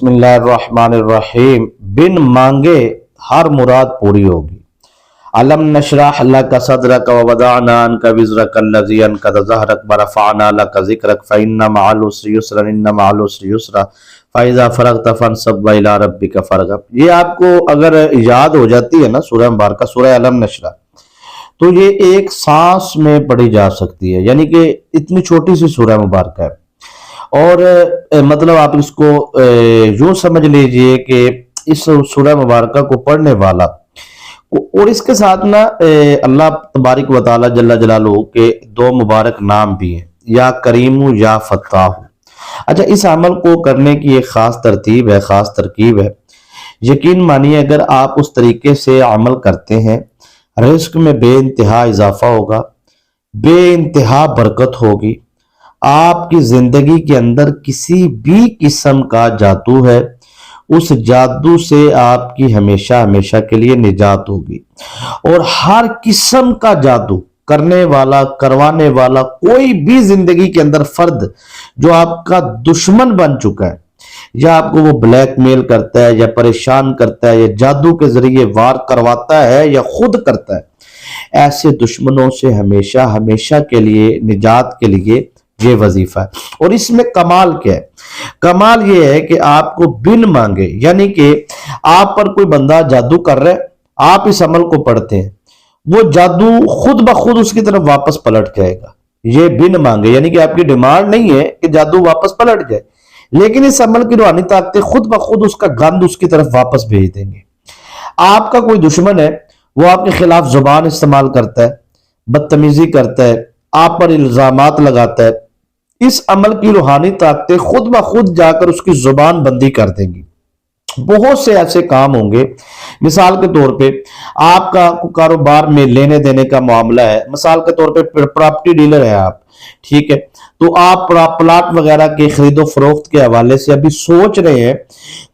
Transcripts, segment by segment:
بسم اللہ الرحمن الرحیم۔ بن مانگے ہر مراد پوری ہوگی۔ علم نشرح لک صدرک ووضعنا عنک وزرک الذی انقض ظہرک ورفعنا لک ذکرک فإن مع العسر یسرا ان مع العسر یسرا فإذا فرغت فانصب وإلی ربک فارغب۔ یہ آپ کو اگر یاد ہو جاتی ہے نا سورہ مبارکہ سورہ علم نشرح، تو یہ ایک سانس میں پڑھی جا سکتی ہے، یعنی کہ اتنی چھوٹی سی سورہ مبارکہ ہے، اور مطلب آپ اس کو یوں سمجھ لیجئے کہ اس سورہ مبارکہ کو پڑھنے والا، اور اس کے ساتھ نا اللہ تبارک و تعالی جل جلالہ کے دو مبارک نام بھی ہیں، یا کریم یا فتاح۔ اچھا، اس عمل کو کرنے کی ایک خاص ترتیب ہے، خاص ترکیب ہے۔ یقین مانیے اگر آپ اس طریقے سے عمل کرتے ہیں، رزق میں بے انتہا اضافہ ہوگا، بے انتہا برکت ہوگی، آپ کی زندگی کے اندر کسی بھی قسم کا جادو ہے اس جادو سے آپ کی ہمیشہ ہمیشہ کے لیے نجات ہوگی، اور ہر قسم کا جادو کرنے والا کروانے والا کوئی بھی زندگی کے اندر فرد جو آپ کا دشمن بن چکا ہے، یا آپ کو وہ بلیک میل کرتا ہے یا پریشان کرتا ہے یا جادو کے ذریعے وار کرواتا ہے یا خود کرتا ہے، ایسے دشمنوں سے ہمیشہ ہمیشہ کے لیے نجات کے لیے یہ وظیفہ ہے۔ اور اس میں کمال کیا ہے؟ کمال یہ ہے کہ آپ کو بن مانگے، یعنی کہ آپ پر کوئی بندہ جادو کر رہا ہے، آپ اس عمل کو پڑھتے ہیں، وہ جادو خود بخود اس کی طرف واپس پلٹ جائے گا۔ یہ بن مانگے یعنی کہ آپ کی ڈیمانڈ نہیں ہے کہ جادو واپس پلٹ جائے، لیکن اس عمل کی روحانی طاقتیں خود بخود اس کا گند اس کی طرف واپس بھیج دیں گے۔ آپ کا کوئی دشمن ہے، وہ آپ کے خلاف زبان استعمال کرتا ہے، بدتمیزی کرتا ہے، آپ پر الزامات لگاتا ہے، اس عمل کی روحانی طاقتیں خود بخود جا کر اس کی زبان بندی کر دیں گی۔ بہت سے ایسے کام ہوں گے، مثال کے طور پہ آپ کا کاروبار میں لینے دینے کا معاملہ ہے، مثال کے طور پہ پراپرٹی ڈیلر ہے آپ، ٹھیک ہے، تو آپ پلاٹ وغیرہ کے خرید و فروخت کے حوالے سے ابھی سوچ رہے ہیں،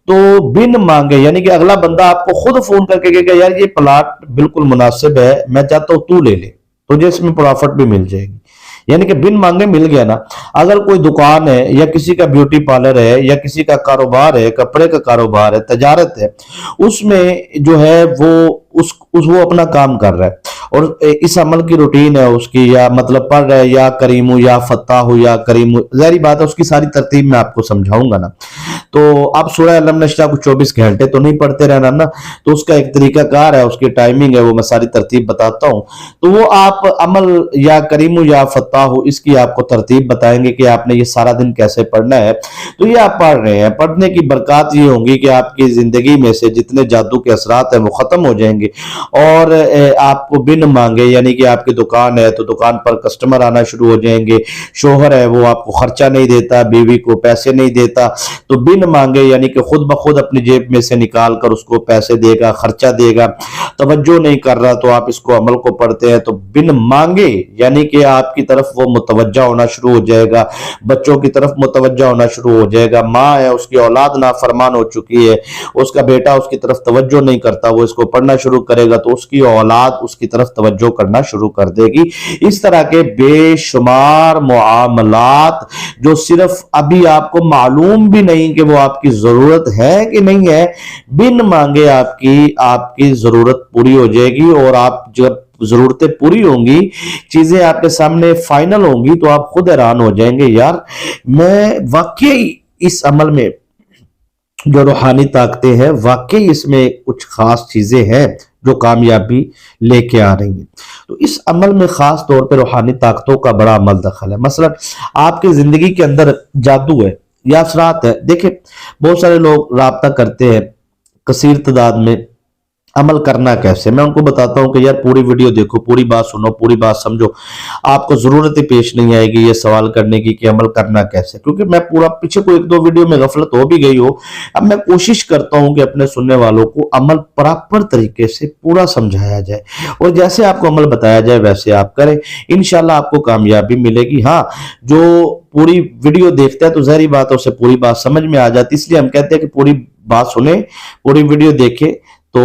تو بن مانگے یعنی کہ اگلا بندہ آپ کو خود فون کر کے کہے گا یار یہ پلاٹ بالکل مناسب ہے، میں چاہتا ہوں تو لے لے، تجھے اس میں پروفٹ بھی مل جائے گی، یعنی کہ بن مانگے مل گیا نا۔ اگر کوئی دکان ہے یا کسی کا بیوٹی پارلر ہے یا کسی کا کاروبار ہے، کپڑے کا کاروبار ہے، تجارت ہے، اس میں جو ہے وہ اپنا کام کر رہا ہے اور اس عمل کی روٹین ہے اس کی، یا مطلب پڑھ رہا ہے یا کریم یا فتاح یا کریم، ظاہری بات ہے اس کی ساری ترتیب میں آپ کو سمجھاؤں گا نا۔ تو آپ سورہ علم نشرح کو 24 گھنٹے تو نہیں پڑھتے رہنا نا، تو اس کا ایک طریقہ کار ہے، اس کی ٹائمنگ ہے، وہ میں ساری ترتیب بتاتا ہوں، تو وہ آپ عمل یا کریم یا فتاح اس کی آپ کو ترتیب بتائیں گے کہ آپ نے یہ سارا دن کیسے پڑھنا ہے۔ تو یہ آپ پڑھ رہے ہیں، پڑھنے کی برکات یہ ہوں گی کہ آپ کی زندگی میں سے جتنے جادو کے اثرات ہیں وہ ختم ہو جائیں گے، اور آپ کو بن مانگے یعنی کہ آپ کی دکان ہے تو دکان پر کسٹمر آنا شروع ہو جائیں گے، شوہر ہے وہ آپ کو خرچہ نہیں دیتا، بیوی کو پیسے نہیں دیتا، تو بن مانگے یعنی کہ خود بخود اپنی جیب میں سے نکال کر اس کو پیسے دے گا، خرچہ دے گا، توجہ نہیں کر رہا تو آپ اس کو عمل کو پڑھتے ہیں، تو بن مانگے یعنی کہ آپ کی طرف وہ متوجہ ہونا شروع ہو جائے گا، بچوں کی طرف متوجہ ہونا شروع ہو جائے گا، ماں ہے اس کی اولاد نافرمان ہو چکی ہے، اس کا بیٹا اس کی طرف توجہ نہیں کرتا، وہ اس کو پڑھنا شروع کرے گا تو اس کی اولاد اس کی طرف توجہ کرنا شروع کر دے گی۔ اس طرح کے بے شمار معاملات جو صرف ابھی آپ کو معلوم بھی نہیں کہ وہ آپ کی ضرورت ہے کہ نہیں ہے، بن مانگے آپ کی ضرورت پوری ہو جائے گی، اور آپ جب ضرورتیں پوری ہوں گی، چیزیں آپ کے سامنے فائنل ہوں گی، تو آپ خود حیران ہو جائیں گے یار میں واقعی اس عمل میں جو روحانی طاقتیں ہیں، واقعی اس میں کچھ خاص چیزیں ہیں جو کامیابی لے کے آ رہی ہیں۔ تو اس عمل میں خاص طور پہ روحانی طاقتوں کا بڑا عمل دخل ہے۔ مثلا آپ کی زندگی کے اندر جادو ہے یا اثرات ہے، دیکھیں بہت سارے لوگ رابطہ کرتے ہیں کثیر تعداد میں، عمل کرنا کیسے؟ میں ان کو بتاتا ہوں کہ یار پوری ویڈیو دیکھو، پوری بات سنو، پوری بات سمجھو، آپ کو ضرورت پیش نہیں آئے گی یہ سوال کرنے کی کہ عمل کرنا کیسے، کیونکہ میں پورا پیچھے کوئی ایک دو ویڈیو میں غفلت ہو بھی گئی ہو، اب میں کوشش کرتا ہوں کہ اپنے سننے والوں کو عمل پراپر طریقے سے پورا سمجھایا جائے، اور جیسے آپ کو عمل بتایا جائے ویسے آپ کریں، انشاءاللہ آپ کو کامیابی ملے گی۔ ہاں، جو پوری ویڈیو دیکھتا ہے تو ظاہری بات ہے اسے پوری بات سمجھ میں آ جاتی، اس لیے ہم کہتے ہیں کہ پوری بات سنیں، پوری ویڈیو دیکھیں، تو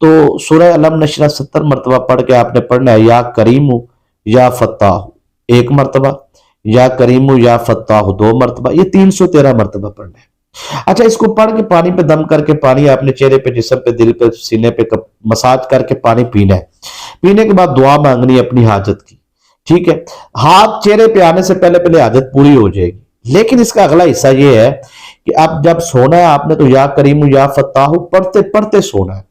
تو سورہ علم نشرہ 70 مرتبہ پڑھ کے آپ نے پڑھنا ہے یا کریم یا فتاح 1 مرتبہ، یا کریم یا فتاح 2 مرتبہ، یہ 313 مرتبہ پڑھنا ہے۔ اچھا، اس کو پڑھ کے پانی پہ دم کر کے پانی آپ نے چہرے پہ، جسم پہ، دل پہ، سینے پہ مساج کر کے پانی پینا ہے۔ پینے کے بعد دعا مانگنی ہے اپنی حاجت کی، ٹھیک ہے؟ ہاتھ چہرے پہ آنے سے پہلے پہلے حاجت پوری ہو جائے گی، لیکن اس کا اگلا حصہ یہ ہے کہ اب جب سونا ہے آپ نے تو یا کریم یا فتاح پڑھتے پڑھتے سونا ہے۔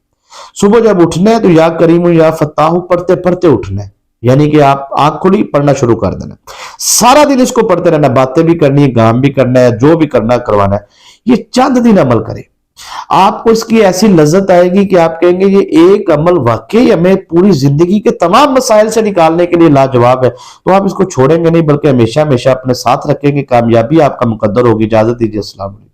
صبح جب اٹھنا ہے تو یا کریم یا فتاح پڑھتے پڑھتے اٹھنا ہے، یعنی کہ آپ آنکھ کھلی پڑھنا شروع کر دینا، سارا دن اس کو پڑھتے رہنا، باتیں بھی کرنی ہے، کام بھی کرنا ہے، جو بھی کرنا کروانا ہے۔ یہ چند دن عمل کریں، آپ کو اس کی ایسی لذت آئے گی کہ آپ کہیں گے یہ ایک عمل واقعی ہمیں پوری زندگی کے تمام مسائل سے نکالنے کے لیے لاجواب ہے۔ تو آپ اس کو چھوڑیں گے نہیں، بلکہ ہمیشہ ہمیشہ اپنے ساتھ رکھیں گے، کامیابی آپ کا مقدر ہوگی۔ اجازت دیجیے، السلام علیکم۔